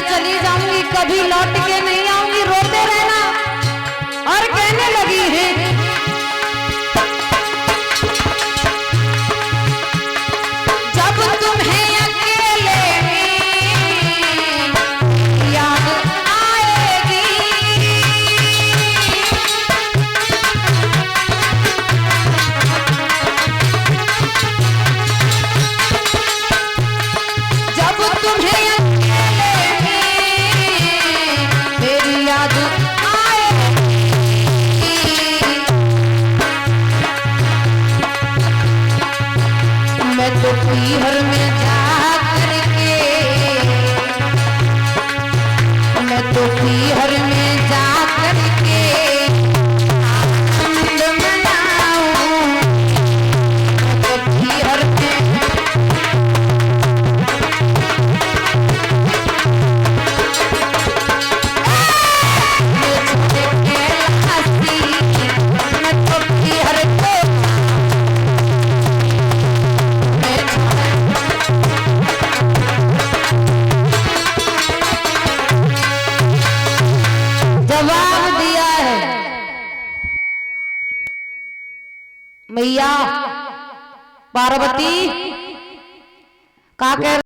चली जाऊंगी, कभी लौट के नहीं आऊंगी, रोते रहना। और कहने लगी है जब तुम्हें अकेले में याद आएगी, जब तुम्हें अकेले में मेरी याद आएगी, मैं तो पीहर में जा करके, मैं तो पीहर में जा करके आनंद मनाऊं, मैं तो पीहर में मैं तो पीहर को जवाब दिया है मैया पार्वती का कह